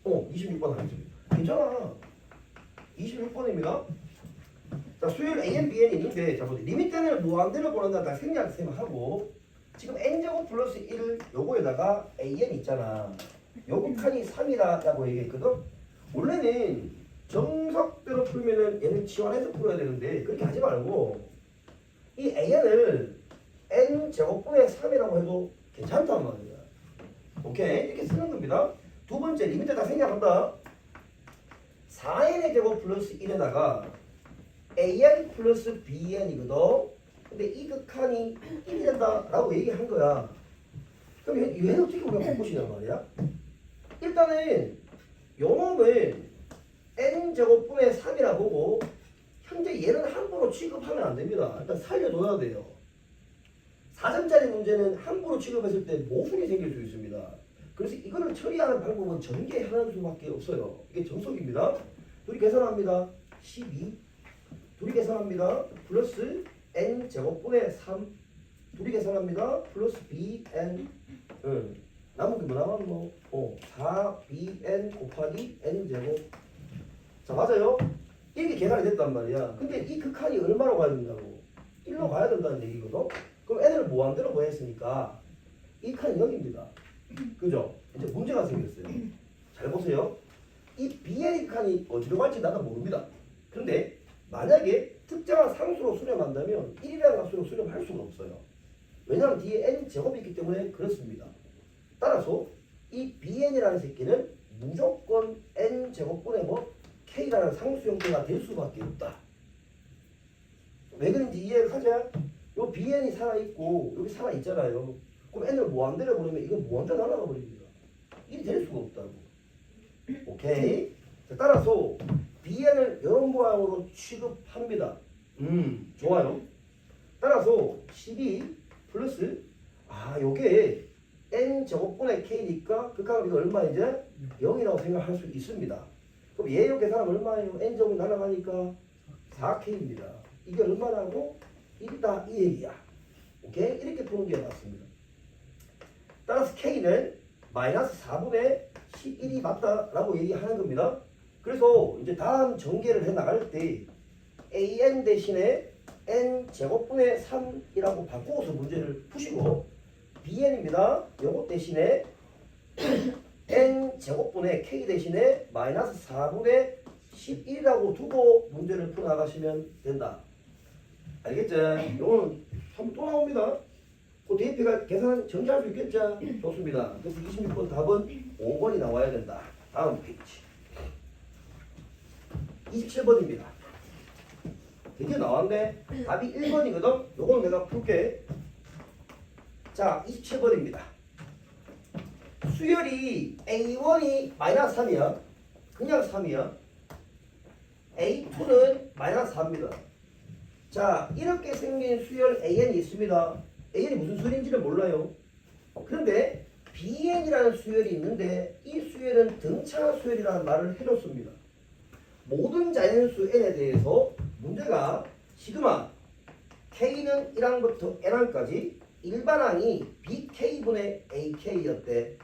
26번 하겠습니다. 괜찮아. 26번입니다. 자, 수열 AN, BN이 있는데, 자, 보세요. 리미트 n을 무한대로 보낸다. 다 생략 생각하고, 지금 n제곱 플러스 1 요거에다가 AN 있잖아. 요거 칸이 3이라고 얘기했거든? 원래는 정석대로 풀면은 얘는 치환해서 풀어야 되는데, 그렇게 하지 말고, 이 AN을 n제곱분의 3이라고 해도 괜찮단 말이야. 오케이? 이렇게 쓰는 겁니다. 두 번째, 리미트에다 생략한다. 4n의 제곱 플러스 1에다가 an 플러스 bn이거든. 근데 이 극한이 1이 된다라고 얘기한 거야. 그럼 얘는 어떻게 우리가 바꾸시냔 말이야? 일단은 요 놈을 n제곱분의 3이라 보고 현재 얘는 함부로 취급하면 안 됩니다. 일단 살려둬야 돼요. 4점짜리 문제는 함부로 취급했을 때 모순이 생길 수 있습니다. 그래서 이거를 처리하는 방법은 전개하는 수밖에 없어요. 이게 정석입니다. 둘이 계산합니다. 12. 둘이 계산합니다. 플러스 n제곱분의 3. 둘이 계산합니다. 플러스 bn. 남은 게 뭐 남았노? 4bn 곱하기 n제곱. 자, 맞아요? 이게 계산이 됐단 말이야. 근데 이 극한이 얼마로 가야 된다고? 1로 가야 된다는 얘기거든? 그럼 n을 무한대로 구했으니까 이 칸이 0입니다. 그죠? 이제 문제가 생겼어요. 잘 보세요. 이 bn의 칸이 어디로 갈지 나도 모릅니다. 근데 만약에 특정한 상수로 수렴한다면 1이라는 값으로 수렴할 수가 없어요. 왜냐하면 뒤에 n제곱이 있기 때문에 그렇습니다. 따라서 이 bn이라는 새끼는 무조건 n제곱분의 k라는 상수 형태가 될 수밖에 없다. 왜 그런지 이해하자. 요 bn이 살아있고 여기 살아있잖아요. 그럼 n을 무한대로 보내면 이건 무한대로 날아가 버립니다. 1이 될 수가 없다고. 오케이? 자, 따라서 bn을 이런 모양으로 취급합니다. 좋아요. 따라서 12 플러스 요게 n제곱분의 k니까 극한은 이거 얼마 이제? 0이라고 생각할 수 있습니다. 그럼 얘 계산하면 얼마예요? n제곱이 날아가니까 4k입니다. 이게 얼마라고? 1이다 이 얘기야. 오케이? 이렇게 푸는 게 맞습니다. 따라서 k는 마이너스 4분의 11이 맞다라고 얘기하는 겁니다. 그래서 이제 다음 전개를 해 나갈 때 an 대신에 n제곱분의 3이라고 바꾸어서 문제를 푸시고 bn입니다. 요것 대신에 n제곱분의 k 대신에 마이너스 4분의 11이라고 두고 문제를 풀어나가시면 된다. 알겠죠? 요거는 한번 또 나옵니다. 그 대입해가 계산 전개할 수 있겠죠? 좋습니다. 그래서 26번 답은 5번이 나와야 된다. 다음 페이지 27번입니다. 드디어 나왔네. 답이 1번이거든? 요거는 내가 풀게. 자, 27번입니다. 수열이 A1이 마이너스 3이야. 그냥 3이야. A2는 마이너스 4입니다. 자, 이렇게 생긴 수열 AN이 있습니다. AN이 무슨 수열인지는 몰라요. 그런데 BN이라는 수열이 있는데 이 수열은 등차 수열이라는 말을 해줬습니다. 모든 자연수 N에 대해서 문제가 시그마 K는 1항부터 N항까지 일반항이 BK분의 AK였대.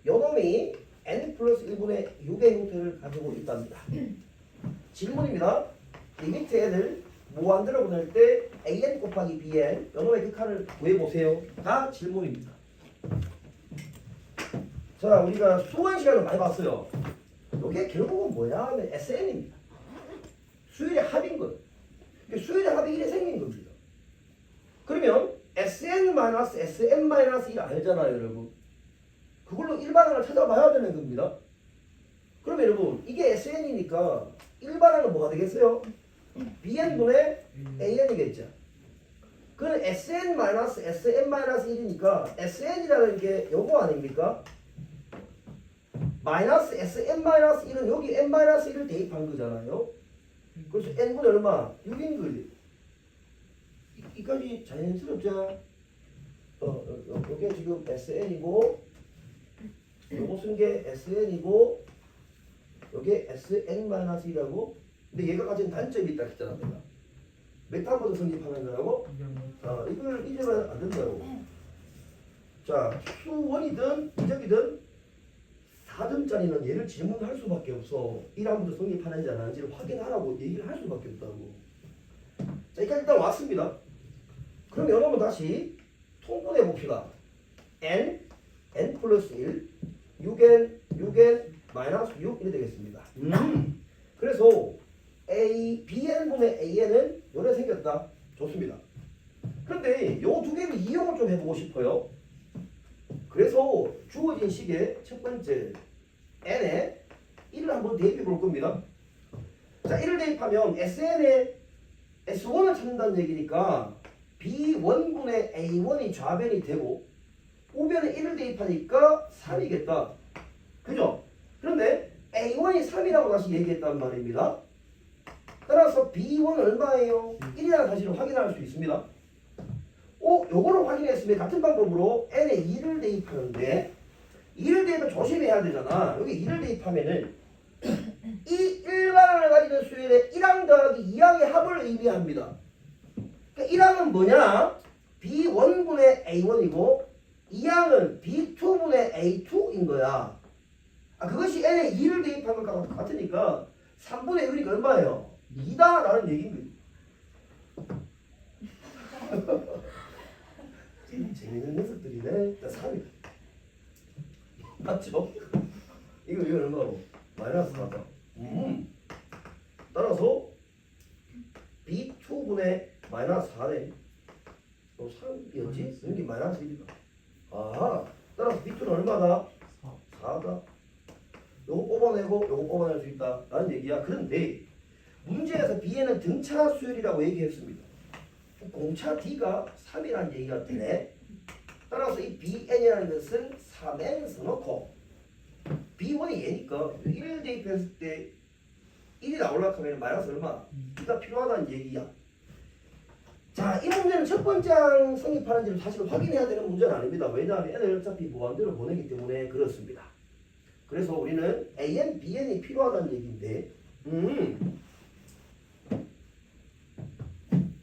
요놈이 N 플러스 1분의 6의 형태를 가지고 있답니다. 질문입니다. 리미트 N을 무한대로 보낼 때 AN 곱하기 BN 요놈의 극한을 구해보세요. 다 질문입니다. 자, 우리가 수원 시간을 많이 봤어요. 이게 결국은 뭐냐 하면 SN입니다. 수열의 합인 거예요. 수열의 합이 1에 생긴 겁니다. 그러면 SN-SN-1 알잖아요, 여러분. 그걸로 일반항을 찾아봐야 되는 겁니다. 그러면 여러분, 이게 SN이니까 일반항은 뭐가 되겠어요? BN분의 AN이겠죠. 그럼 SN-SN-1이니까 SN이라는 게 요거 아닙니까? 마이너스 SN-1은 여기 N-1을 대입한 거잖아요. 그래서 N분의 얼마? 6인 거지. 이까지 자연스럽죠? 요게 지금 SN이고 요거 쓴 게 SN이고 요게 SN-1이라고. 근데 얘가 가진 단점이 있다 했잖아 내가. 메타보드 성립하는 거라고? 이걸 잊으면 안 된다고. 자, 수원이든 이적이든 4점짜리는 얘를 질문할 수밖에 없어. 1항부터 성립하는지 안 하는지를 확인하라고 얘기를 할 수밖에 없다고. 자, 여기까지 일단 왔습니다. 그럼 여러분 다시 통분해 봅시다. n 플러스 1, 6n, 마이너스 6 이렇게 되겠습니다. 그래서 bn분의 an은 요래 생겼다. 좋습니다. 그런데 요 두 개를 이용을 좀 해보고 싶어요. 그래서 주어진 식의 첫 번째 n에 1을 한번 대입해 볼 겁니다. 자, 1을 대입하면 sn에 s1을 찾는다는 얘기니까 b1분의 a1이 좌변이 되고 우변에 1을 대입하니까 3이겠다. 그죠? 그런데 a1이 3이라고 다시 얘기했단 말입니다. 따라서 b1은 얼마예요? 1이라는 사실을 확인할 수 있습니다. 요거를 확인했으면 같은 방법으로 n에 2를 대입하는데 2를 대입하면 조심해야 되잖아. 여기 2를 대입하면은 이 일반항을 가지는 수열의 1항 더하기 2항의 합을 의미합니다. 그러니까 1항은 뭐냐? b1분의 a1이고 2항은 b2분의 a2인 거야. 그것이 n에 2를 대입한 것과 같으니까 3분의 1이니까 얼마예요? 2다 라는 얘기인 거예요. 재밌는 녀석들이네. 3이 맞죠? 이거 얼마고? 마이너스 4다. 따라서 b2분의 마이너스 4네. 3이었지? 여기 마이너스 1이다. 따라서 b2는 얼마다? 4다. 요거 뽑아내고 요거 뽑아낼 수 있다 라는 얘기야. 그런데 문제에서 b에는 등차 수열이라고 얘기했습니다. 공차 d가 3이라는 얘기가 되네. 따라서 이 bn이라는 것은 3n 써놓고 b1이 얘니까 1 대입했을 때 1이 나오려고 하면 마이너스 얼마? 2가 필요하다는 얘기야. 자, 이 문제는 첫 번째 항 성립하는지를 사실 확인해야 되는 문제는 아닙니다. 왜냐하면 n을 어차피 무한대로 보내기 때문에 그렇습니다. 그래서 우리는 an, bn이 필요하다는 얘기인데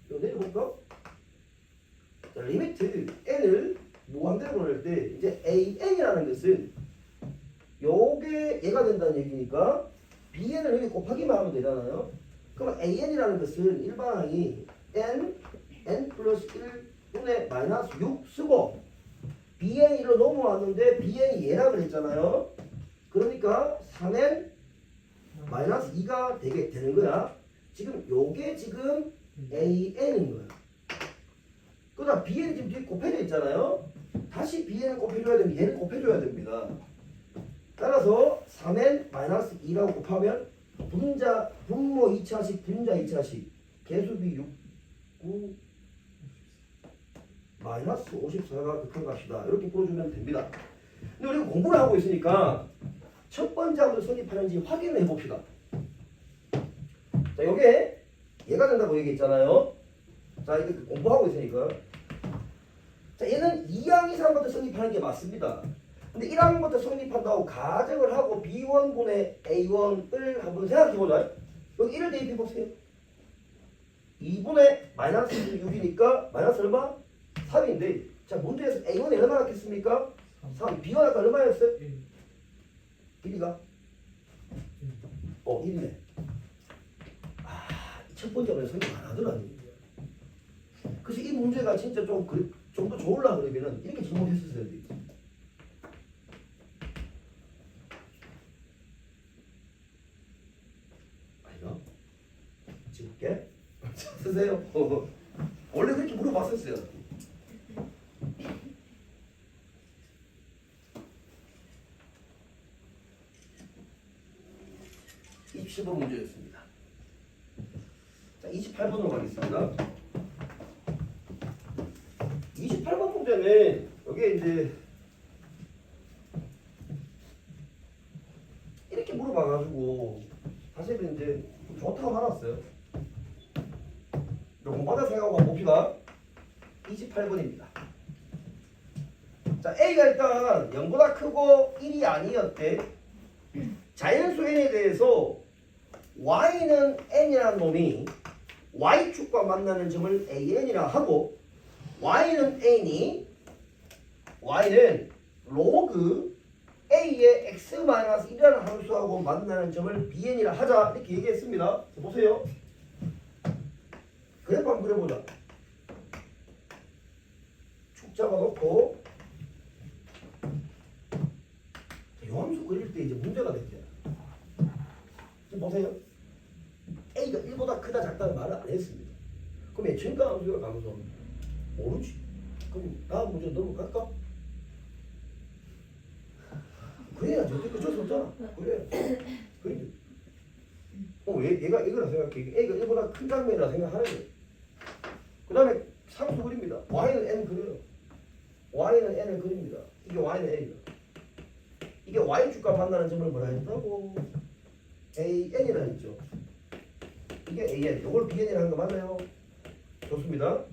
이거 내려볼까? 자, 리미트 n을 무한대로 보낼 때 이제 an이라는 것은 요게 얘가 된다는 얘기니까 bn을 여기 곱하기만 하면 되잖아요. 그럼 an이라는 것은 일반항이 n 플러스 1분의 마이너스 6 쓰고 bn이 1로 넘어왔는데 bn이 얘라 그랬잖아요. 그러니까 3n 마이너스 2가 되는 거야. 지금 요게 지금 an인 거야. 그다음 bn이 지금 뒤에 곱해져 있잖아요. 다시 bn을 곱해줘야 되면 얘를 곱해줘야 됩니다. 따라서 3n 마이너스 2라고 곱하면 분모 2차식 분자 2차식 개수비 6 9 마이너스 54가 극한값이다. 이렇게 풀어주면 됩니다. 근데 우리가 공부를 하고 있으니까 첫 번째 항을 성립하는지 확인을 해봅시다. 자, 요게 얘가 된다고 얘기했잖아요. 자, 이게 공부하고 있으니까. 자, 얘는 2항 이상부터 성립하는 게 맞습니다. 근데 1항부터 성립한다고 가정을 하고 b1분의 a1을 한번 생각해보자. 여기 1을 대입해보세요. 2분의 마이너스 6이니까 마이너스 얼마? 3인데 자, 문제에서 a1이 얼마나 겠습니까? 3. b가 아까 얼마였어요? 1이가? 1이네. 첫 번째로 성립 안 하더라니. 그래서 이 문제가 진짜 좀 더 좋으려고 그러면은 이렇게 질문했었어야 돼. 아니요. 찍을게. 쓰세요. 원래 그렇게 물어봤었어요. 이 15번 문제였습니다. 자, 28번으로 가겠습니다. 28번 문제는 여기에 이제 이렇게 물어봐가지고 사실은 이제 좋다고 알았어요. 공부하다 생각하고 한번 봅시다. 28번입니다. 자, A가 일단 0보다 크고 1이 아니었대. 자연수 n에 대해서 y는 n이라는 놈이 y축과 만나는 점을 an이라 하고 y는 n이 y는 로그 A의 x-1이라는 함수하고 만나는 점을 BN이라 하자 이렇게 얘기했습니다. 자, 보세요. 그래프 한번 그려보자. 축 잡아놓고 이 함수 그릴 때 이제 문제가 됐죠. 지금 보세요. A가 1보다 크다 작다는 말을 안 했습니다. 그럼 증가 함수가 가면서 모르지. 그럼 다음 문제 넘어갈까? 그래야지. 어쩔 수 없잖아. 그래. 그래. 왜 얘가 이거라 생각해? A가 1보다 큰 장면이라 생각하는 거예요. 그 다음에 상수 그립니다. Y는 N 그려요. Y는 N을 그립니다. 이게 Y는 A다. 이게 Y축과 만나는 점을 뭐라 했다고? AN이라 했죠. 이게 AN. 이걸 BN이라는 거 맞나요? 좋습니다.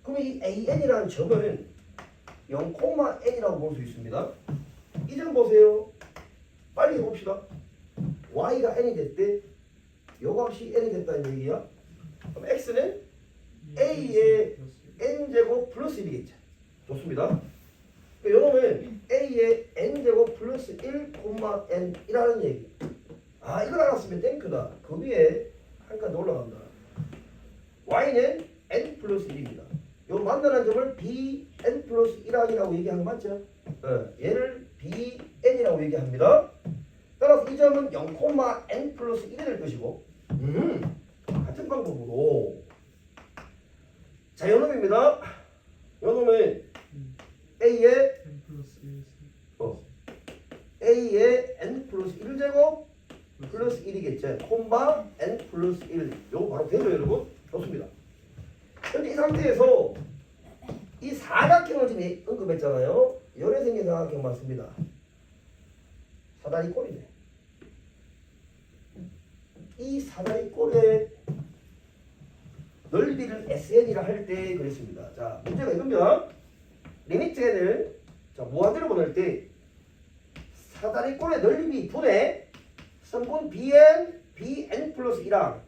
그럼 이 AN이라는 점은 0,N이라고 볼 수 있습니다. 이 점 보세요. 빨리 해봅시다. Y가 N이 됐대. 요 값이 N이 됐다는 얘기야. 그럼 X는 A의 N제곱 플러스 1이겠죠. 좋습니다. 요놈은 A의 N제곱 플러스 1, N이라는 얘기. 아, 이걸 알았으면 땡큐다. 그 위에 한 칸 더 올라간다. Y는 N 플러스 1입니다. 요 만나는 점을 BN 플러스 1이라고 얘기한 거 맞죠? 얘를 BN이라고 얘기합니다. 따라서 이 점은 0,N 플러스 1이 될 것이고 같은 방법으로 자, 요놈입니다. 요놈은 A의 A의 N 플러스 1제곱 플러스 1이겠죠. 콤마 N 플러스 1. 요거 바로 되죠, 여러분? 좋습니다. 현재 이 상태에서 이 사각형을 지금 언급했잖아요. 열에 생긴 사각형 맞습니다. 사다리 꼴이네. 이 사다리 꼴의 넓이를 SN이라 할 때 그랬습니다. 자, 문제가 이겁니다. 리미트 n을 자, 무한대로 보낼 때 사다리 꼴의 넓이 분의 성분 BN 플러스 1항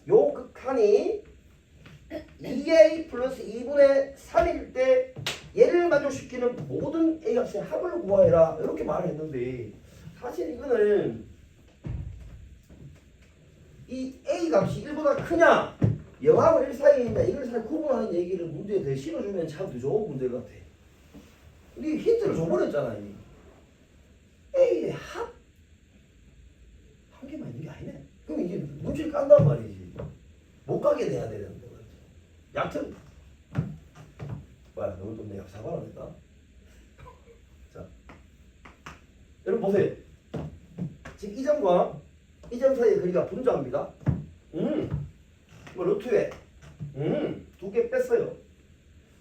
요 극한이 2A 플러스 2분의 3일 때 얘를 만족시키는 모든 A 값의 합을 구하해라 이렇게 말을 했는데 사실 이거는 이 A 값이 1보다 크냐 0하고 1 사이에 있냐 이걸 잘 구분하는 얘기를 문제에 더 실어주면 참 더 좋은 문제 같아. 우리 힌트를 줘버렸잖아 이미. A의 합? 한 개만 있는 게 아니네. 그럼 이제 문제를 깐단 말이지. 못 가게 돼야 되는 거 같아. 얕은 뭐야 너무 또 내가 사과를 했다. 자, 여러분 보세요. 지금 이 점과 이 점 사이의 거리가 분자입니다. 뭐 루트에 두 개 뺐어요.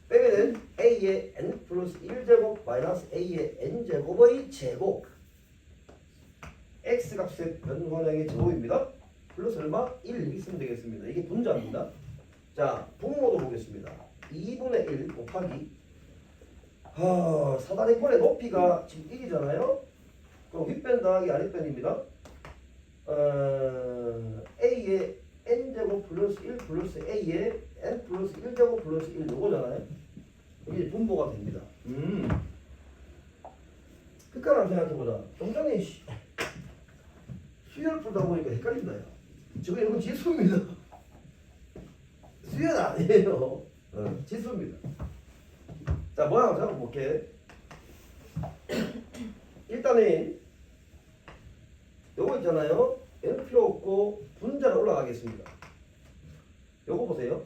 빼면은 A의 N 플러스 1제곱 마이너스 A의 N제곱의 제곱 X값의 변환량의 제곱입니다. 플러스 얼마? 1 이렇게 쓰면 되겠습니다. 이게 분자입니다. 자, 분모도 보겠습니다. 2분의 1 곱하기 사다리꼴의 높이가 지금 1이잖아요. 그럼 윗변 더하기 아랫변입니다. A의 N제곱 플러스 1 플러스 A의 N 플러스 1제곱 플러스 1 요거잖아요. 이게 분모가 됩니다. 끝까지 한번 생각해보자. 좀 전에 수열 풀다 보니까 헷갈린다. 저거 이건 지수입니다. 수열 아니에요. 지수입니다. 자, 모양 잡아볼게. 일단은 요거 있잖아요. 얘는 필요 없고 분자로 올라가겠습니다. 요거 보세요.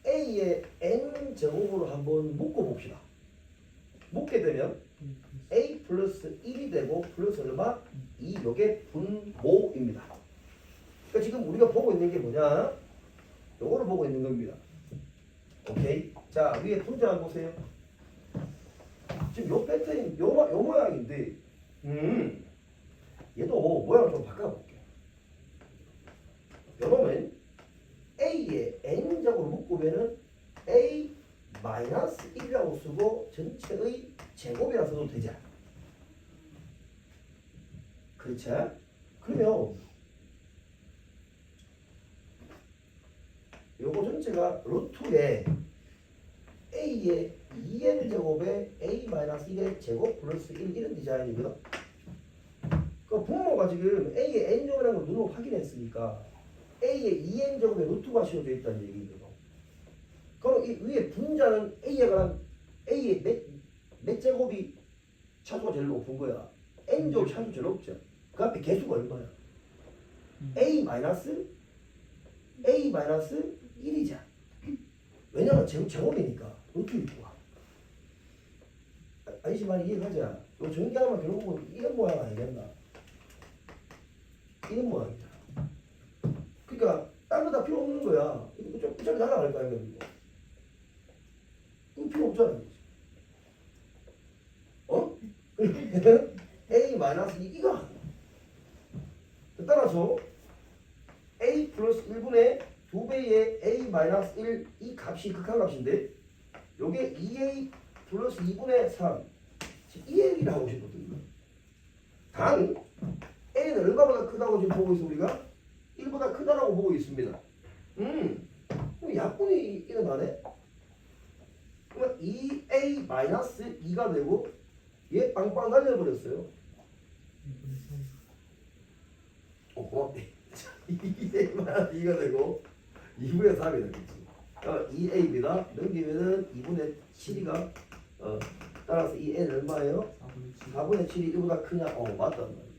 A의 N제곱으로 한번 묶어봅시다. 묶게 되면 A 플러스 1이 되고 플러스 얼마? 2 요게 분모입니다. 그러니까 지금 우리가 보고 있는 게 뭐냐? 요거를 보고 있는 겁니다. 오케이? 자, 위에 분자 한번 보세요. 지금 요 패턴 요 모양인데 얘도 모양을 좀 바꿔볼게요. 요놈은 A의 N제곱으로 묶으면은 A 마이너스 1이라고 쓰고 전체의 제곱이라 써도 되지. 그렇죠? 그러면 요거 전체가 루트에 A의 2n 제곱에 a 마이너스 1의 제곱 플러스 1 이런 디자인이거든. 그 분모가 지금 a의 n 제곱이라는 걸 눈으로 확인했으니까 a의 2n 제곱에 루트가 씌워져 있다는 얘기거든. 그럼 이 위에 분자는 a에 관한 a의 몇 제곱이 차수가 제일 높은 거야. n 제곱 차수 제일 높죠. 그 앞에 개수가 얼마야? a 마이너스 1이자. 왜냐면 제곱이니까 루트 있고. 아저씨 말 이해하자. 요 전기하면 결국은 이런 모양 아니겠나? 이런 모양이야. 그러니까 딴 거 다 필요 없는 거야. 이거 좀 어차피 날아갈 거 아니야 이거. 이거 필요 없잖아. 어? a 마이너스 이거. 따라서 a 플러스 1분의 2배의 a 마이너스 1 이 값이 극한값인데 요게 2a 플러스 2분의 3 2a를 하고 싶거든요. 단 a는 얼마보다 크다고 지금 보고 있어 우리가? 1보다 크다라고 보고 있습니다. 약분이 일어나네. 그러면 2a 마이너스 2가 되고 얘 빵빵 날려버렸어요. 고맙네. 2a 마이너스 2가 되고 2분의 3이 되겠지. 2a입니다. 넘기면은 2분의 7이가 따라서 이 n 얼마예요? 4분의 7이 1보다 크냐? 맞단 말이지.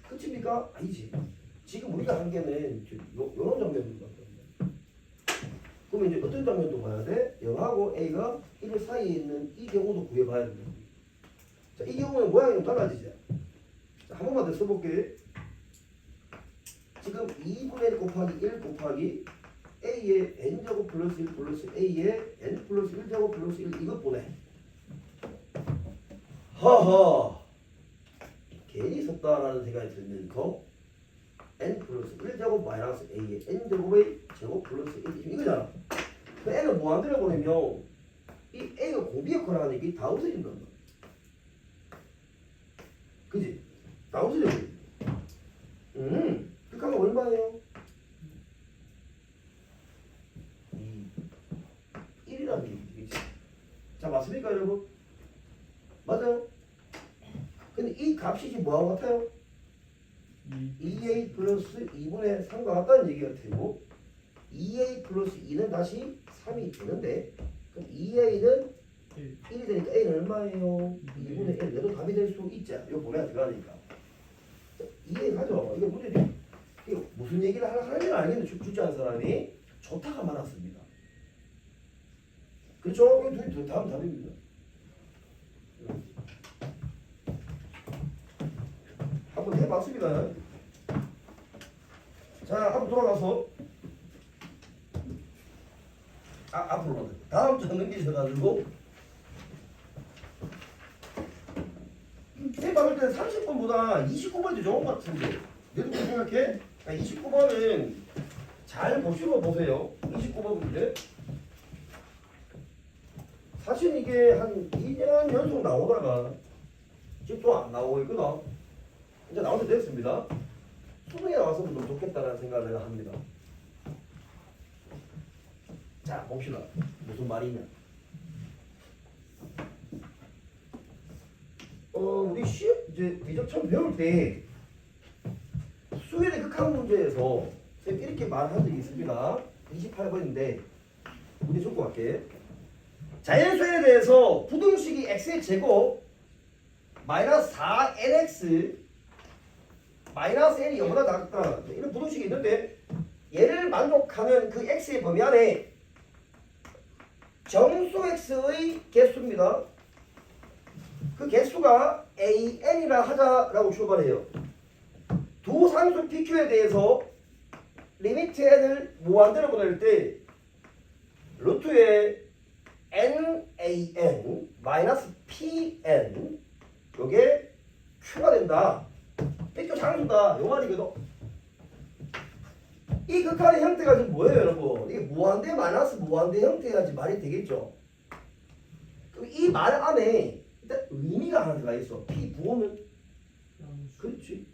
그치입니까? 아니지. 지금 우리가 한 개는 요런 장면인 것 같거든요. 그럼 이제 어떤 장면도 봐야 돼? 0하고 a가 1 사이에 있는 이 경우도 구해봐야 된다. 자, 이 경우는 모양이 좀 달라지죠. 자, 한 번만 더 써볼게. 지금 2분의 1 곱하기 1 곱하기 a의 n제곱 플러스 1 플러스 a의 n 플러스 1제곱 플러스 1 이것 보내. 하하 괜히 썼다라는 생각이 들면서 n 플러스 1제곱 마이너스 a의 n제곱의 제곱 플러스 1 이거잖아. 그 n을 뭐 안 들어보내면 이 a가 공비역할하는 얘기 다 없어진단 말이야. 그지? 다 없어져. 극한값 얼마예요? 1이라는 얘기지. 자, 맞습니까, 여러분? 맞아요? 근데 이 값이 지금 뭐하고 같아요? 2a 플러스 2분의 3과 같다는 얘기가 되고 2a 플러스 2는 다시 3이 되는데 그럼 2a는 1이 되니까 a는 얼마예요? 2분의 1. 얘도 답이 될 수 있죠. 이거 보면 들어가니까. 이해가죠? 이거 문제지. 이거 무슨 얘기를 하는지는 알겠는데 주자한 사람이 좋다가 많았습니다. 그렇죠? 이거 둘이 다음 답입니다. 한번 해봤습니다. 자, 한번 돌아가서 앞으로 다음 장 넘기셔가지고 쌤 봤을 때는 30번보다 29번이 좋은 것 같은데 너도 그렇게 생각해? 29번은 잘 보시고 보세요. 29번 문제 사실 이게 한 2년 연속 나오다가 지금 또 안 나오고 있거든. 이제 나올 때 됐습니다. 수능에 나왔으면 좀 좋겠다는 생각을 내가 합니다. 자, 봅시다. 무슨 말이냐. 우리 시험 이제 미적 처음 배울 때 수열의 극한 문제에서 쌤 이렇게 말한 적이 있습니다. 28번인데 문제 줬고 갈게. 자연수에 대해서 부등식이 x의 제곱 마이너스 4nx 마이너스 n이 0보다 작다 이런 부등식이 있는데 얘를 만족하는 그 x의 범위 안에 정수 x의 개수입니다. 그 개수가 an이라 하자라고 출발해요. 두 상수 pq에 대해서 리미트 n을 무한대로 보낼 때 루트에 nan 마이너스 pn 요게 q가 된다. pq 상수다. 요 말이거든. 이 극한의 형태가 지금 뭐예요, 여러분? 이게 무한대 마이너스 무한대 형태가 말이 되겠죠. 그럼 이 말 안에 일단 의미가 하나 들어가 있어. p 부호는 그렇지.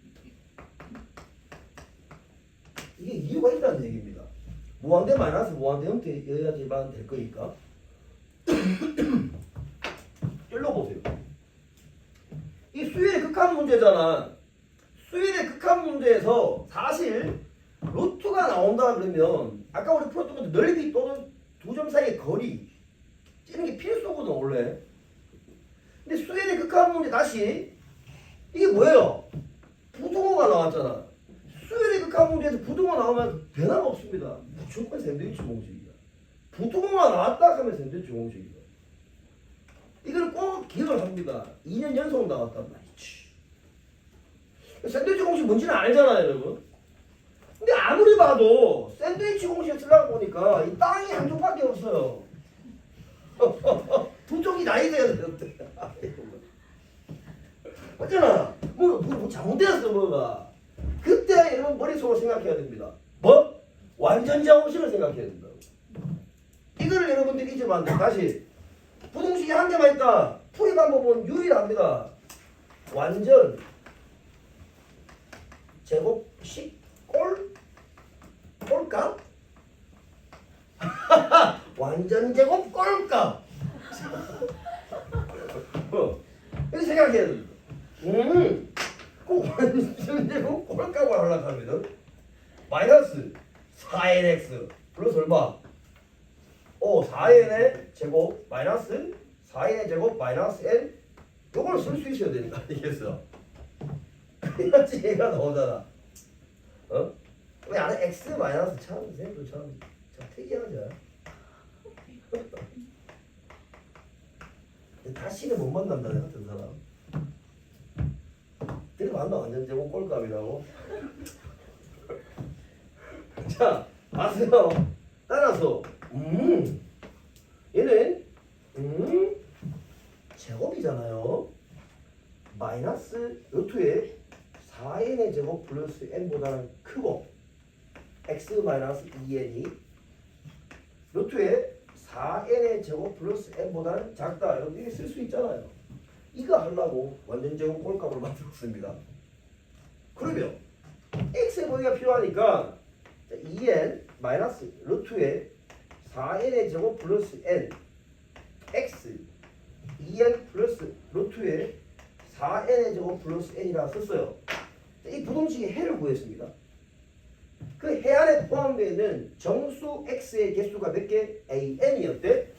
이게 이유가 있다는 얘기입니다. 무한대 마이너스 무한대 형태여야지만 될 거니까. 일로 보세요. 이 수열의 극한 문제잖아. 수열의 극한 문제에서 사실 루트가 나온다 그러면 아까 우리 풀었던 것도 넓이 또는 두 점 사이의 거리 찌는 게 필수거든 원래. 근데 수열의 극한 문제 다시 이게 뭐예요? 부등호가 나왔잖아. 수열의 극한 문제에서 부등호 나오면 변화가 없습니다. 무조건 샌드위치 공식이야. 부등호가 나왔다 하면 샌드위치 공식이야. 이걸 꼭 기억을 합니다. 2년 연속 나왔단 말이지. 샌드위치 공식 뭔지는 알잖아요, 여러분. 근데 아무리 봐도 샌드위치 공식을 쓰려고 보니까 이 땅이 한쪽밖에 없어요. 두 쪽이 나이 돼야 되는데. 맞잖아. 뭐 잘못되었어, 뭐가. 그때 여러분 머릿속으로 생각해야 됩니다. 뭐? 완전자 공식을 생각해야 된다고. 이거를 여러분들이 잊으면 안 돼. 다시. 부등식이 한 개만 있다. 풀이 방법은 유일합니다. 완전 제곱식 꼴값? 완전 제곱 꼴값. 이렇게 생각해야 됩니다. 그 완전 제곱 꼴값을 하려고 하면 마이너스 4nx 플러스 얼마? 4n의 제곱 마이너스 4n의 제곱 마이너스 n 요걸 쓸 수 있어야 되니까 알겠어? 그래야지 얘가 나오잖아. 왜 안에 x 마이너스 참 특이하죠? 다시는 못 만난다 내 같은 사람. 들어봤나 완전 제곱 꼴값이라고? 자 아세요? 따라서 얘는 제곱이잖아요. 마이너스 루트에 4n의 제곱 플러스 n보다는 크고 x 마이너스 2n이 루트에 4n의 제곱 플러스 n보다는 작다. 이렇게 쓸 수 있잖아요. 이거 하려고 완전 제곱 꼴값을 만들었습니다. 그러면 x의 범위가 필요하니까 2n 마이너스 루트에 4n의 제곱 플러스 n x 2n 플러스 루트에 4n의 제곱 플러스 n이라 썼어요. 이 부등식의 해를 구했습니다. 그 해 안에 포함되어 있는 정수 x의 개수가 몇 개? an이었대.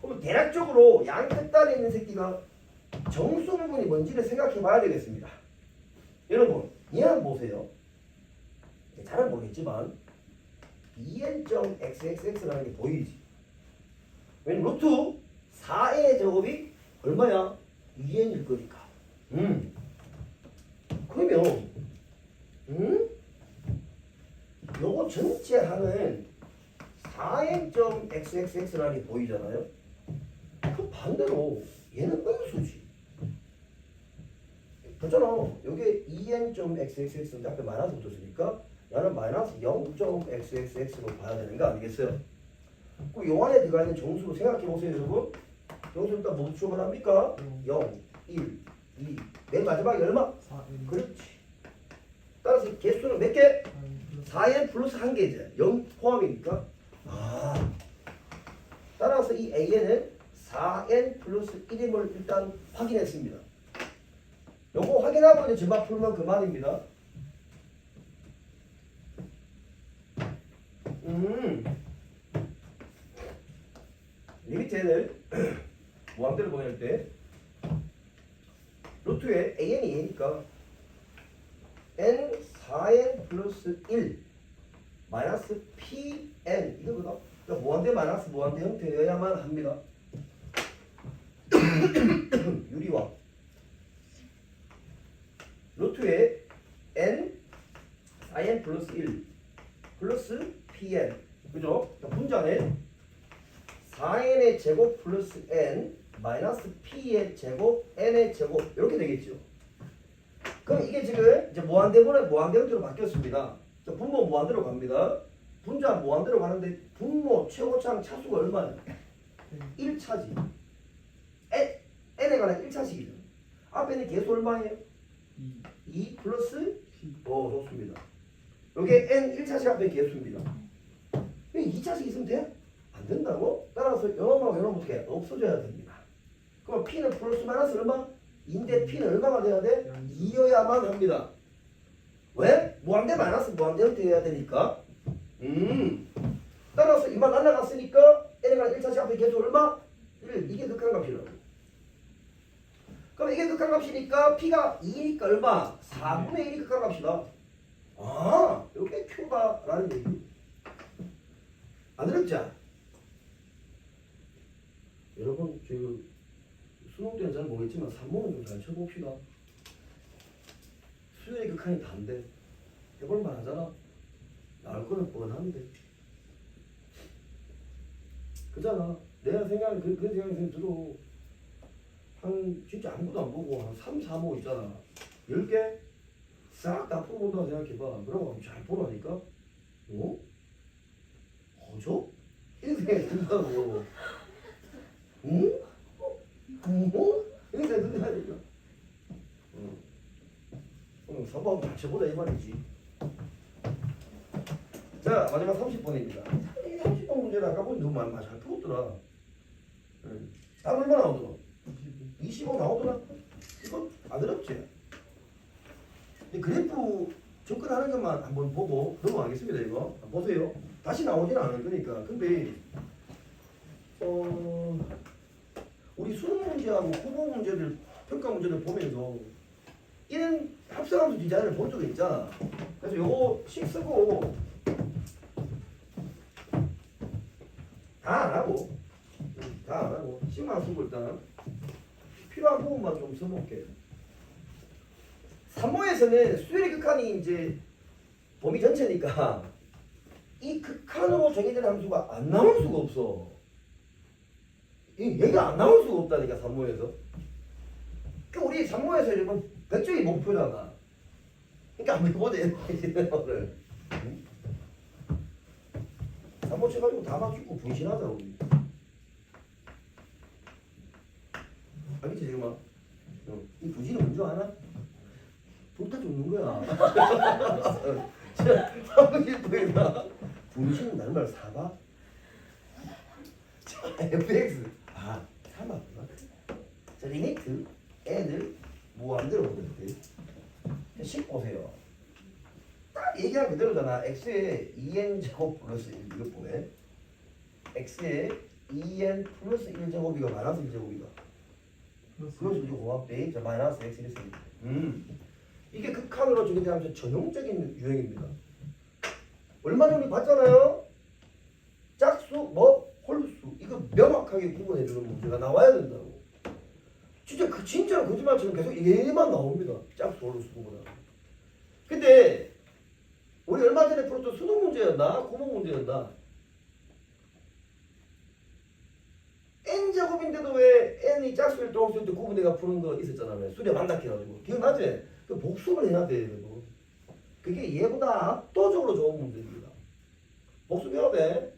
그럼 대략적으로 양 끝단에 있는 새끼가 정수 부분이 뭔지를 생각해 봐야 되겠습니다. 여러분 이 한 보세요. 잘은 모르겠지만 en.xxx라는 게 보이지? 왜냐면 루트 4n의 제곱이 얼마야? 2n일 거니까. 그러면 요거 전체 하는 4n.xxx라는 게 보이잖아요? 그 반대로 얘는 음수지. 그렇잖아. 여기 2n.xxx인데 앞에 마이너스 붙었으니까 나는 마이너스 0.xxx로 봐야 되는 거 아니겠어요? 그럼 요 안에 들어가 있는 정수로 생각해 보세요, 여러분. 정수 일단 뭐 추가를 합니까? 0, 1, 2. 맨 마지막에 얼마? 4n. 그렇지. 따라서 개수는 몇 개? 4n 플러스 1개죠. 0 포함이니까. 따라서 이 an은 4n 플러스 1임을 일단 확인했습니다. 요거 확인하고 이제 전반 풀면 그만입니다. 리미트 n을 무한대로 보낼 때 루트에 an이 a니까 n 4n 플러스 1 마이너스 pn 이거보다 그러니까 무한대 마이너스 무한대 형태여야만 합니다. 유리와 루트에 n 4n 플러스 1 플러스 pn 그죠? 분자는 4n의 제곱 플러스 n 마이너스 p의 제곱 n의 제곱 이렇게 되겠죠. 그럼 이게 지금 이제 무한대분의 무한대 형태로 바뀌었습니다. 분모 무한대로 갑니다. 분자 무한대로 가는데 분모 최고차랑 차수가 얼마냐? 1차지. n에 관한 1차식이죠. 앞에 있는 개수 얼마예요? 2 플러스 좋습니다. 여기 n 1차식 앞에 개수입니다. 2차식 있으면 돼? 안 안 된다고? 따라서 요놈하고 요놈 어떻게 해? 없어져야 됩니다. 그럼 P는 플러스 마이너스 얼마? 인데 P는 얼마가 돼야 돼? 2여야만 합니다. 왜? 무한대 마이너스 무한대 형태 해야 되니까. 따라서 이만 날라갔으니까 N에가 1차시 앞에 계속 얼마? 1. 이게 극한값이라고. 그럼 이게 극한값이니까 P가 2니까 얼마? 4분의 1이 극한값이다. 아, 이게 Q다라는 얘기. 안 어렵죠? 여러분, 수능 때는 잘 모르겠지만 3문은 좀 잘 쳐봅시다. 수열의 극한이 다인데 해볼만 하잖아. 나올 거는 뻔한데. 그잖아. 내가 생각하는 그 생각이 들어. 진짜 아무것도 안 보고 한 3, 4모 있잖아. 10개? 싹 다 풀어본다고 생각해봐. 그러고 잘 보라니까? 어? 어저? 이런 생각이 든다고. 응? 이런 생각이 든다니까. 선방 맞춰보자 이 말이지. 자, 마지막 30번입니다. 이 30번 문제는 아까 보니 너무 많이 잘 풀었더라. 답 얼마 나오더라? 25 나오더라? 이거 안 어렵지? 근데 그래프 접근하는 것만 한번 보고 넘어가겠습니다. 이거 보세요. 다시 나오지는 않을 거니까. 근데 우리 수능 문제하고 국어 문제들, 평가 문제들 보면서 이런 합성함수 디자인을 본 적이 있잖아. 그래서 요거 식 쓰고 다 안 하고 식만 쓰고 일단 필요한 부분만 좀 써볼게. 3모에서는 수열의 극한이 이제 범위 전체니까 이 극한으로 정해진 함수가 안 나올 수가 없어. 얘가 안 나올 수가 없다니까 3모에서. 그러니까 우리 3모에서 여러분 100점이 목표잖아. 그러니까 안 해보자 오늘. 3모 쳐가지고 다 맞추고 분신하자 우리. 알겠지 지금? 이 분신은 뭔지 아나? 불타 죽는 거야. 사무실부에다 분신은 나는 말 사봐? 자, fx. 아, 사봤구나. 자, 리미트 n을 무한대로 보는데 10 보세요. 딱 얘기한 그대로잖아. x에 2n제곱 플러스 1 이거 보네. x에 2n 플러스 1제곱이가 마이너스 1제곱이가 그것이 이제 고맙대. 자, 마이너스 x 이랬습니다. 이게 극한으로 정의되면서 전형적인 유형입니다. 얼마 전에 봤잖아요. 짝수, 홀수 이거 명확하게 구분해주는 문제가 나와야 된다고. 진짜로 거짓말처럼 계속 얘만 나옵니다. 짝수, 홀수 구분하. 근데 우리 얼마 전에 풀었던 수능 문제였나? 구문 문제였나? n제곱인데도 왜 n이 짝수일 때 홀수일 때 구분해가 푸는 거 있었잖아. 왜? 수렴 만납해가지고 기억나지? 그 복습을 해야 돼. 그게 얘보다 압도적으로 좋은 문제입니다. 복습해야 돼.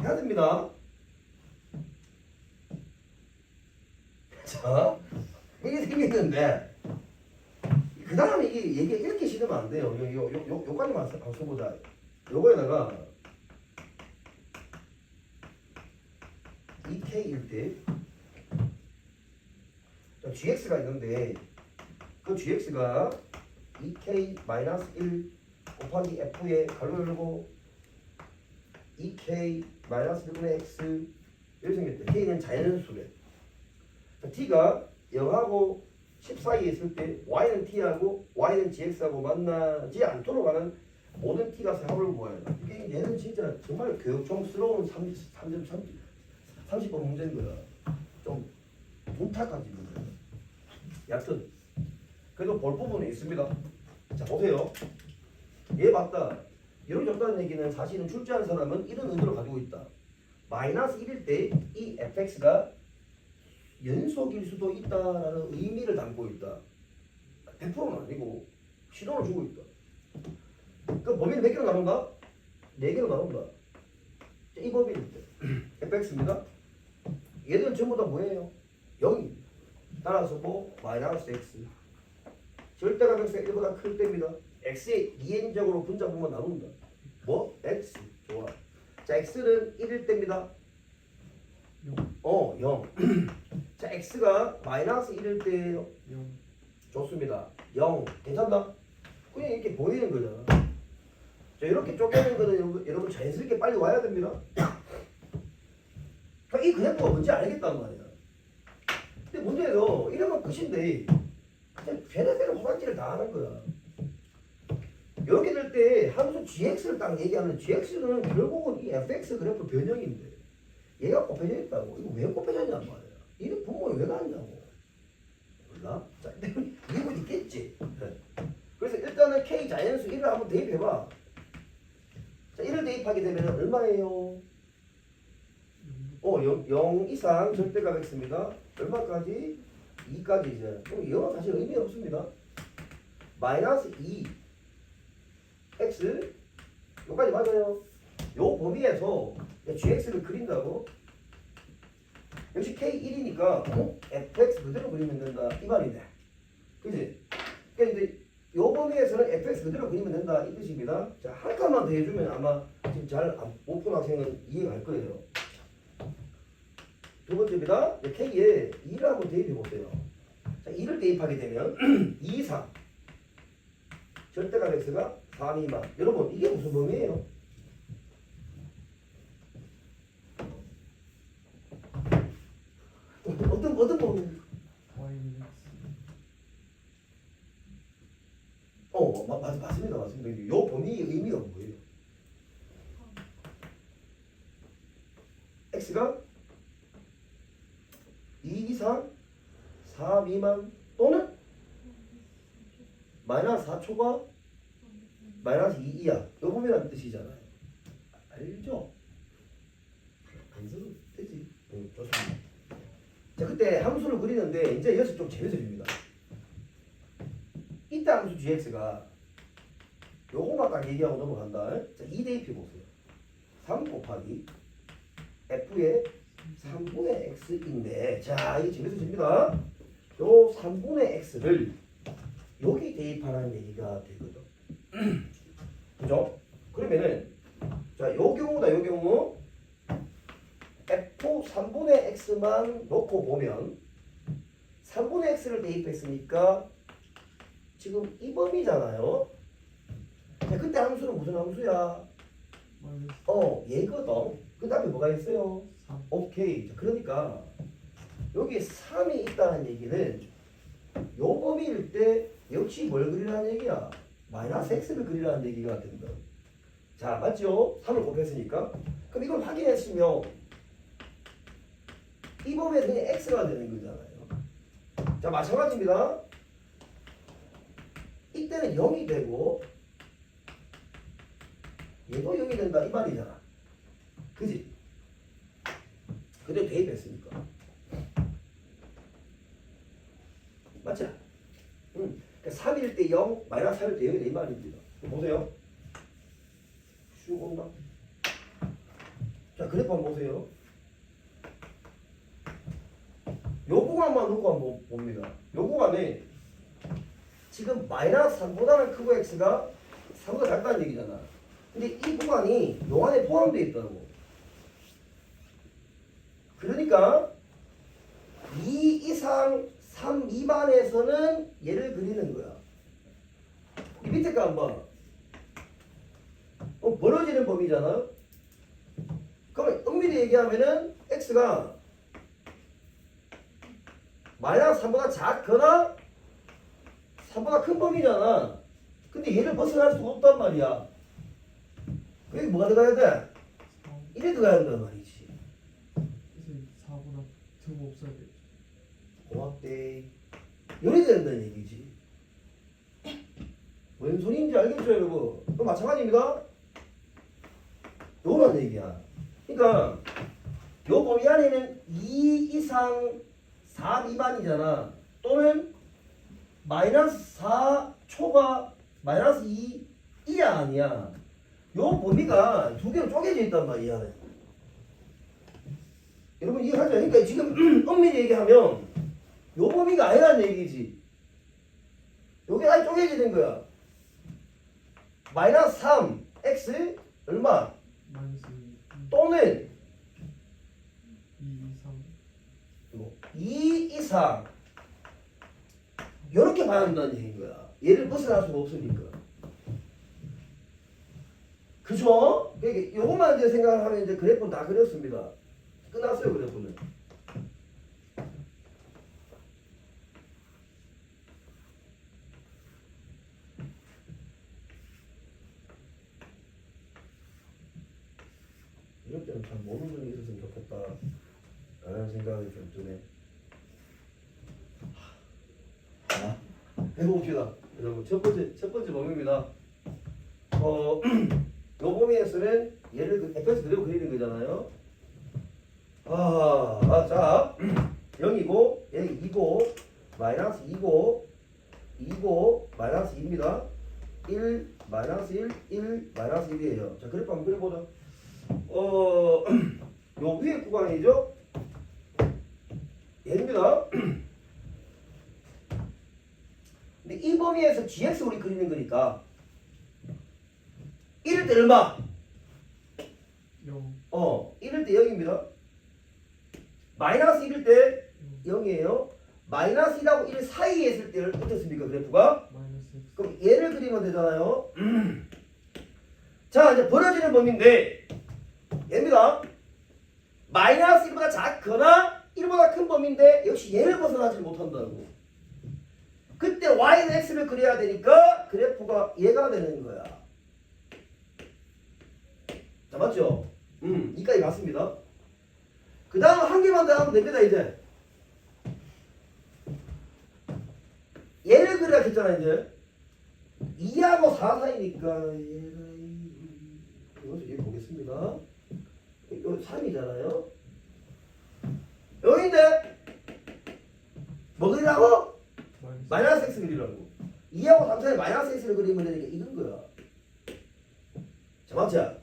해야 됩니다. 자, 이게 생겼는데 그 다음에 이게 이렇게 싫으면 안 돼요. 요까지만 한번 써보자. 요거에다가 2k일 때 gx가 있는데 그 gx가 2k-1 곱하기 f에 가로 열고 2k-1분의 x 이렇게 생겼대. k는 자연수래. t가 0하고 10 사이에 있을 때 y는 t하고 y는 gx하고 만나지 않도록 하는 모든 t가 세합을 모아야 돼. 이게 얘는 진짜 정말 교육종스러운 30번 문제인 거야. 좀 문탁까지 문제야. 여튼 그래도 볼 부분이 있습니다. 자 보세요. 얘 맞다. 이렇게 적다는 얘기는 사실은 출제한 사람은 이런 의도를 가지고 있다. 마이너스 1일 때 이 fx가 연속일 수도 있다라는 의미를 담고 있다. 100%는 아니고 시도를 주고 있다. 그 범위는 몇 개로 나눈다? 4개로 나눈다. 이 범위는 fx입니다. 얘들은 전부 다 뭐예요? 0입니다. 따라서 마이너스 x. 절대가능성 1보다 클 때입니다. x의 2n적으로 분자분만 나눈다. x. 좋아. 자, x는 1일 때입니다. 0. 자, x가 마이너스 1일 때예요. 0. 좋습니다. 0. 괜찮나? 그냥 이렇게 보이는 거잖아. 자, 이렇게 쪼개는 거는 여러분 자연스럽게 빨리 와야 됩니다. 그러니까 이 그래프가 뭔지 알겠단 말이야. 근데 문제는 이러면 끝인데 그냥 베레베레 호박질을 다 하는 거야. 이렇게 될 때 함수 gx를 딱 얘기하면 gx는 결국은 이 fx 그래프 변형인데 얘가 곱해져 있다고. 이거 왜 곱해졌냔 말이야. 이게 분모에 왜 가느냐고. 몰라? 자, 이유가 있겠지. 네. 그래서 일단은 k 자연수 1을 한번 대입해봐. 자, 1을 대입하게 되면 얼마예요? 0 이상 절대값 x입니다. 얼마까지? 2까지 이제. 그럼 이건 사실 의미 없습니다. 마이너스 2 x 여기까지 맞아요. 요 범위에서 gx를 그린다고. 역시 k1이니까 fx 그대로 그리면 된다 이 말이네. 그지? 그러니까 이제 요 범위에서는 fx 그대로 그리면 된다 이 뜻입니다. 자, 한 칸만 더 해주면 아마 지금 잘 못 푼 학생은 이해할 거예요. 두 번째입니다. k에 2를 한번 대입해 보세요. 자, 2를 대입하게 되면 2 이상 절대값 x가 3 미만. 여러분 이게 무슨 범위예요? 어떤 범위? 맞습니다. 요 범위의 의미가 뭐예요? x가 2 이상 4 미만 또는 마이너스 4초가 마이너스 2 이하. 요 범위라는 뜻이잖아요. 알죠? 안 써도 되지. 좋습니다. 자, 그때 함수를 그리는데 이제 여기서 좀 재밌어집니다. 이때 함수 gx가 요거만 딱 얘기하고 넘어간다. 자, 2 대입해 보세요. 3 곱하기 f의 3분의 x인데, 자, 이게 재밌어집니다. 요 3분의 x를 여기 대입하라는 얘기가 되거든. 그죠? 그러면은 자, 요 경우다. 요 경우 f 3분의 x만 놓고 보면 3분의 x를 대입했으니까 지금 이 범위잖아요. 자, 그때 함수는 무슨 함수야? 얘거든. 그 다음에 뭐가 있어요? 3. 오케이. 자, 그러니까 여기 3이 있다는 얘기는 요 범위일 때 역시 뭘 그리라는 얘기야? 마이너스 x를 그리라는 얘기가 된다. 자, 맞죠? 3을 곱했으니까. 그럼 이걸 확인했으면 이 범위에서 그냥 x가 되는 거잖아요. 자, 마찬가지입니다. 이때는 0이 되고 얘도 0이 된다 이 말이잖아. 그지? 그대로 대입했으니까. 맞지? 그러니까 3일 때 0, 마이너스 3일 때 0이다 이 말입니다. 보세요. 슉 온다. 자, 그래프 한번 보세요. 요 구간만 놓고 한번 봅니다. 요 구간에 지금 마이너스 3보다는 크고 x가 3보다 작다는 얘기잖아. 근데 이 구간이 요 안에 포함되어 있다고. 그러니까 2 이상 3 미만에서는 얘를 그리는 거야. 이 밑에 거 한번. 벌어지는 범위잖아. 그러면 엄밀히 얘기하면은 x가 마이너스 3보다 작거나 3보다 큰 범위잖아. 근데 얘를 벗어날 수가 없단 말이야. 여기 뭐가 들어가야 돼? 1에 들어가야 된단 말이지. 그래서 4보다 제곱 없어야 돼. 고맙대. 요리 된다는 얘기지. 웬 소리인지 알겠죠, 여러분? 또 마찬가지입니다. 요런 얘기야. 그러니까 요 범위 안에는 2 이상 4 미만이잖아. 또는 마이너스 4 초가 마이너스 2 이하 아니야. 요 범위가 두 개로 쪼개져 있단 말이야. 여러분 이해하죠? 그러니까 지금 엄밀히 얘기하면 요 범위가 아니라는 얘기지. 요게 아예 쪼개지는 거야. 마이너스 3 x 얼마? 마이너스 또는 2, 3. 2 이상 이렇게 봐야 한다는 얘기인 거야. 얘를 벗어날 수가 없으니까. 그죠? 그러니까 요것만 이제 생각을 하면 이제 그래프는 다 그렸습니다. 끝났어요, 그래프는. 이럴 때는 참 모르는 분이 있었으면 좋겠다 라는 생각이 좀 드네. 자, 해봅시다. 여러분 첫 번째 범위입니다. 요 범위에서는 얘를 그 fx 그대로 그리는 거잖아요. 자 0이고 얘 2고 마이너스 2고 2고 마이너스 2입니다. 1 마이너스 1 1 마이너스 1이에요. 자 그래프 한번 그려보자. 요 위에 구간이죠. 얘입니다. 근데 이 범위에서 gx 우리 그리는 거니까 이럴 때 얼마? 0. 1일 때 0입니다. 마이너스 1일 때 0이에요. 마이너스 1하고 1 사이에 있을 때 어떻습니까? 그래프가? 마이너스 X. 그럼 얘를 그리면 되잖아요. 자, 이제 벌어지는 범위인데 얘입니다. 마이너스 1보다 작거나 1보다 큰 범위인데 역시 얘를 벗어나지 못한다고. 그때 y는 x를 그려야 되니까 그래프가 얘가 되는 거야. 자, 맞죠? 이까지 맞습니다. 그 다음 한 개만 더 하면 됩니다, 이제. 얘를 그려야 했잖아, 이제. 2하고 4 사이니까, 이것을 여기 보겠습니다. 여기 3이잖아요. 여기인데, 뭐 그리라고? 마이너스 x 그리라고. 2하고 3 사이 마이너스 x를 그리면 되니까 이건 거야. 자, 맞죠?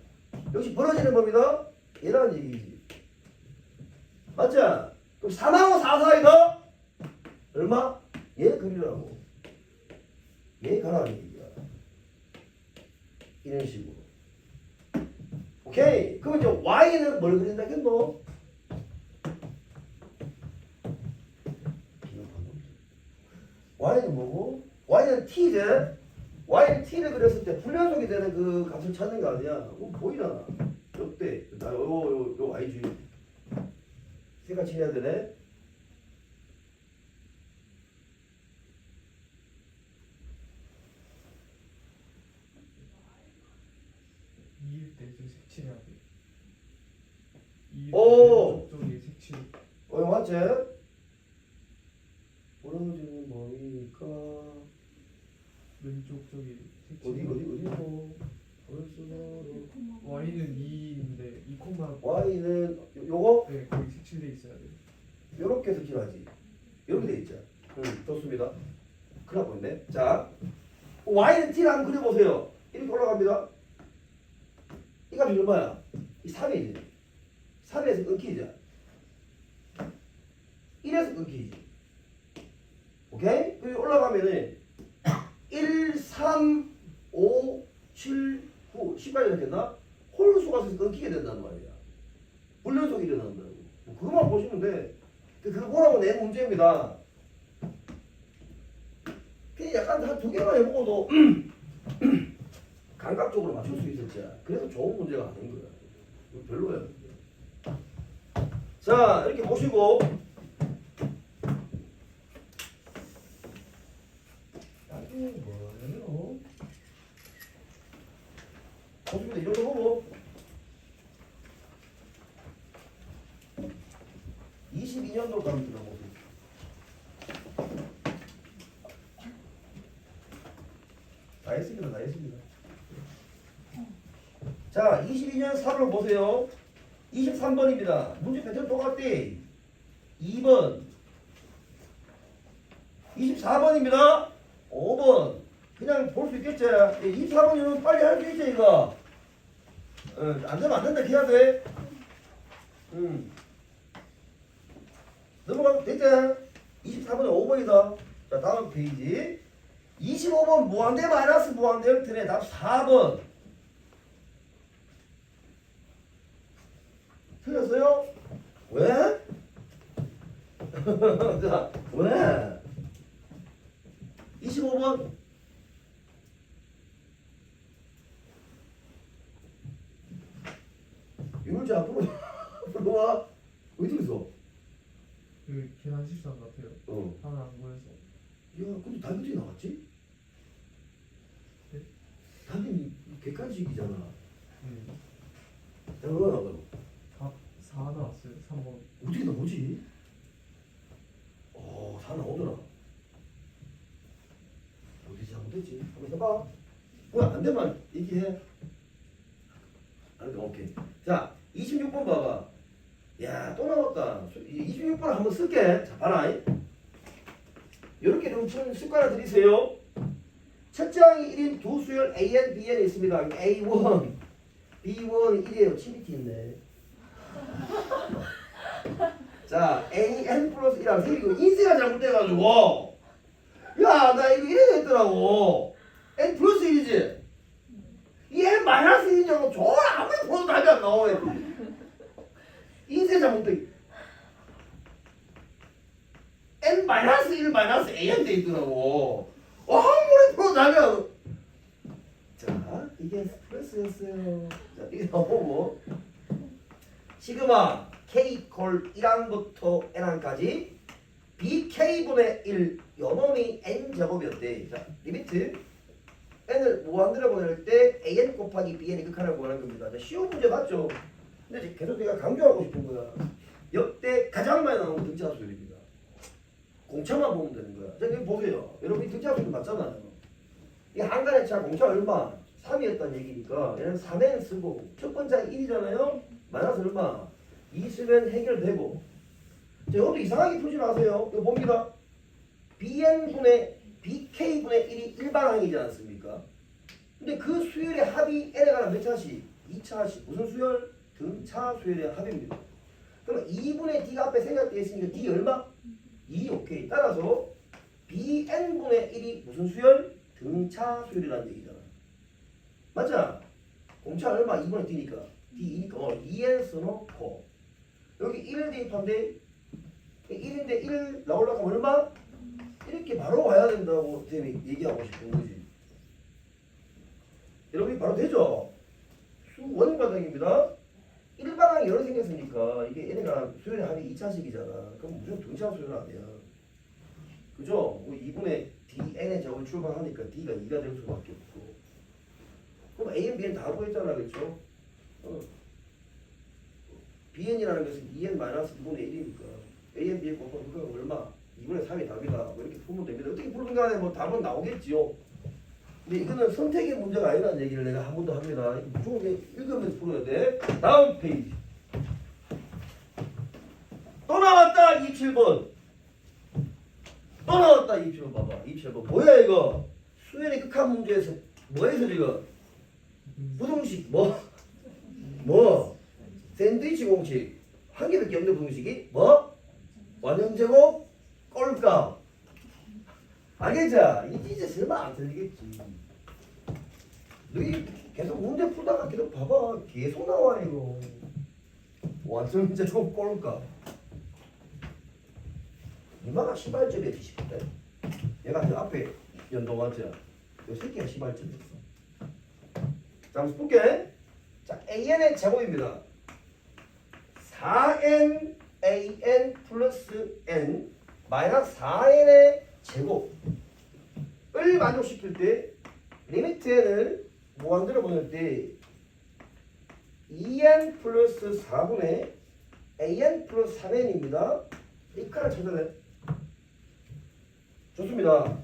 역시 벌어지는 범위다. 얘라는 얘기지. 맞죠? 그럼 3하고 4 사이가 얼마? 얘 그리라고. 얘 가라는 얘기야. 이런 식으로. 오케이. 그럼 이제 y는 뭘 그린다 했노? y는 뭐고? y는 t제. y는 t를 그렸을 때 불연속이 되는 그 값을 찾는 거 아니야? 그거 보이잖아. 요때 요 y지. 색깔 칠해야 되네. 이일 때 좀 색칠해야 돼. 이일 오! 때 쪽에 색칠. 맞지? 벌어지는 범위니까 왼쪽 쪽에 색칠. 어디로? 벌써로 y는 2인데 2 y는 요거 네, 거기 색칠돼 있어야 돼. 요렇게 색칠하지. 요렇게 돼 있죠. 좋습니다. 큰일 날 뻔했네. 자, y는 t를 한번 그려보세요. 이렇게 올라갑니다. 이 값이 얼마야? 이 3이지. 3에서 끊기죠. 1에서 끊기지. 오케이? 그리고 올라가면은 1, 3, 5, 7, 9, 10까지 됐나? 홀수가 있어서 끊기게 된단 말이야. 불연속이 일어난다고. 그것만 보시면 돼. 그거 보라고 내 문제입니다. 그냥 약간 한 두 개만 해보고도 감각적으로 맞출 수 있었지. 그래서 좋은 문제가 아닌 거야. 이거 별로야. 자, 이렇게 보시고 나중에 뭐예요? 보시면 이 정도 보고 22년도까지 들어보세요. 다 했습니다. 자, 22년 4를 보세요. 23번입니다. 문제 패턴 똑같대. 2번. 24번입니다. 5번. 그냥 볼 수 있겠지. 24번이면 빨리 할 수 있지, 이거. 안 되면 안 된다, 해야 돼. 넘어가면 됐지? 24번이 5번이다. 자, 다음 페이지. 25번 무한대 마이너스 무한대 형태의 답 4번. 틀렸어요? 왜? 자, 왜? 25번. 유물자 앞으로 불러와. 어디 있어? 그 계산 실수한 것 같아요. 어. 하나 안 보여서. 야, 근데 답이 어떻게 나왔지? 네? 답이 객관식이잖아. 네. 야, 얼마나 나가고? 4 나왔어요. 3번. 어떻게 나오지? 4 나오더라. 어디 잘못했지? 한번 해봐. 뭐야, 안 되면 얘기해. 안 돼, 오케이. 자, 26번 봐봐. 야, 또 나왔다. 26번 한번 쓸게. 자, 봐라. 이렇게 좀 습관을 들이세요. 첫 장이 1인 두 수열 AN, BN이 있습니다. A1, B1, 1이에요. 치비티 있네. 자, AN 플러스 1하고 생기고 인쇄가 잘못돼가지고 야, 나 이거 이래 됐더라고. N 플러스 1이지? 이 N 마이너스 1이냐고 좋아. 아무리 풀어도 답이 안 나와. 인쇄 잘못돼. N 마이너스 1 마이너스 AN 돼 있더라고. 아무리 풀어도 답이 안 나와. 자, 이게 플러스였어요. 자, 이게 나오고 시그마 K 콜 1항부터 N항까지 BK분의 1 요놈이 N제곱이었대. 자, 리미트 N을 무한대로 보낼 때 AN 곱하기 BN이 극한을 구하는 겁니다. 자, 쉬운 문제 맞죠? 근데 지금 계속 내가 강조하고 싶은 거야. 역대 가장 많이 나오는 등차수열입니다. 공차만 보면 되는 거야. 자, 여기 보세요. 여러분 이 등차수열 맞잖아요. 이 한간의 차 공차 얼마? 3이었다는 얘기니까 얘는 3N 쓰고 첫 번째 1이잖아요. 마이너스 얼마? 2 쓰면 해결되고. 자, 이것도 이상하게 풀지 마세요. 이거 봅니다. BN분의 BK분의 1이 일반항이지 않습니까? 근데 그 수열의 합이 N에 관한 몇 차씩? 2차씩. 무슨 수열? 등차 수열의 합입니다. 그러면 2분의 D가 앞에 생략되어 있으니까 D 얼마? 2 오케이. 따라서 BN분의 1이 무슨 수열? 등차 수열이라는 얘기잖아. 맞죠? 공차 얼마? 2분의 D니까. D 2니까 2N 써놓고 여기 1을 대입한데 1인데 1 나오려고 하면 얼마? 이렇게 바로 와야 된다고 선생님이 얘기하고 싶은 거지. 여러분이 바로 되죠? 수원 과정입니다. 일반항이 여러 생겼으니까 이게 얘네가 수열의 합이 2차식이잖아. 그럼 무조건 등차 수열 아니야. 그죠? 2분의 dn의 제곱을 출발하니까 d가 2가 될 수밖에 없고. 그럼 a, b는 다 구했잖아. 그렇죠? bn이라는 것은 2n-2분의 1이니까 a, b의 곱하기 그가 얼마? 2분의 3이 답이다. 뭐 이렇게 풀면 됩니다. 어떻게 풀든 간에 뭐 답은 나오겠지요. 근데 이거는 선택의 문제가 아니라는 얘기를 내가 한 번 더 합니다. 무조건 읽으면서 풀어야 돼. 다음 페이지. 또 나왔다 27번. 또 나왔다 27번 봐봐. 27번 뭐야 이거? 수열의 극한 문제에서 뭐해서 지금? 부등식 뭐? 샌드위치 공식 한 개밖에 없는 부등식이 뭐? 완전제곱 꼴값. 알겠죠? 이 이제 설마 안 틀리겠지. 너희 계속 문제 풀다가 계속 봐봐. 계속 나와 이거. 완전제곱 꼴값. 이마가 시발점이야 뒤집은데. 얘가 그 앞에 연동하자. 요 새끼가 시발점이었어. 자, 한번 볼게. 자, AN의 제곱입니다. 4N AN 플러스 N 마이너스 4N의 제곱을 만족시킬 때 리미트 N을 무한대로 보낼 때 2N 플러스 4분의 AN 플러스 3N입니다. 이 칸을 찾아내. 좋습니다.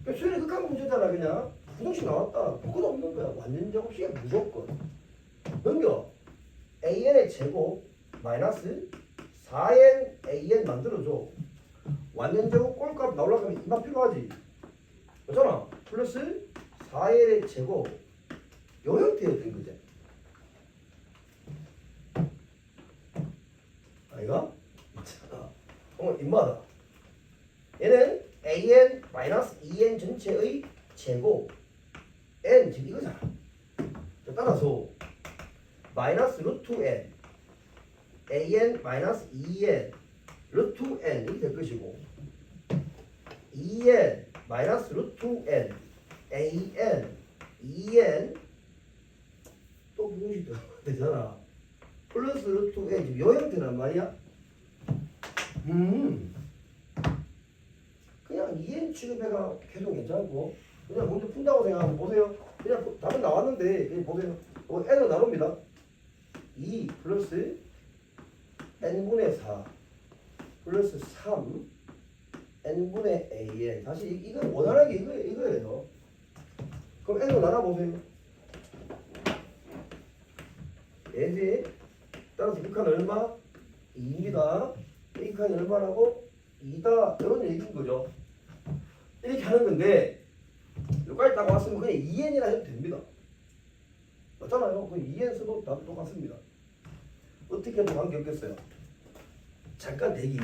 수열의 극한 문제잖아. 그냥 부등식 나왔다. 그건 없는 거야. 완전 제곱식이 무조건. 넘겨. AN의 제곱 마이너스 4N AN 만들어줘. 완전 제곱 꼴값 나오려고 하면 이만 필요하지. 그렇잖아. 플러스 4N의 제곱 요 형태였던 거지. 아이가? 임마다. 얘는 AN 마이너스 2N 전체의 제곱 N 지금 이거잖아. 따라서 마이너스 루트 n an 마이너스 2n 루트 n 이렇게 될 것이고 2n 마이너스 루트 n an 2n 또 공식 되잖아. 플러스 루트 n 지금 요 형태란 말이야. 그냥 2n 취급해가 계속 괜찮고 그냥 먼저 푼다고 생각하면 보세요. 그냥 답은 나왔는데 그냥 보세요. n으로 나눕니다. 2 플러스 n분의 4 플러스 3 n분의 an. 사실 이거 원활하게 이거예요. 그럼 n으로 나눠보세요. n이 따라서 극한 얼마? 2입니다. 극한이 얼마라고? 2다. 이런 얘기인 거죠. 이렇게 하는 건데 여기까지 딱 왔으면 그냥 2n이라 해도 됩니다. 맞잖아요. 그 2n 써도 답이 똑같습니다. 어떻게 해도 관계없겠어요. 잠깐 대기.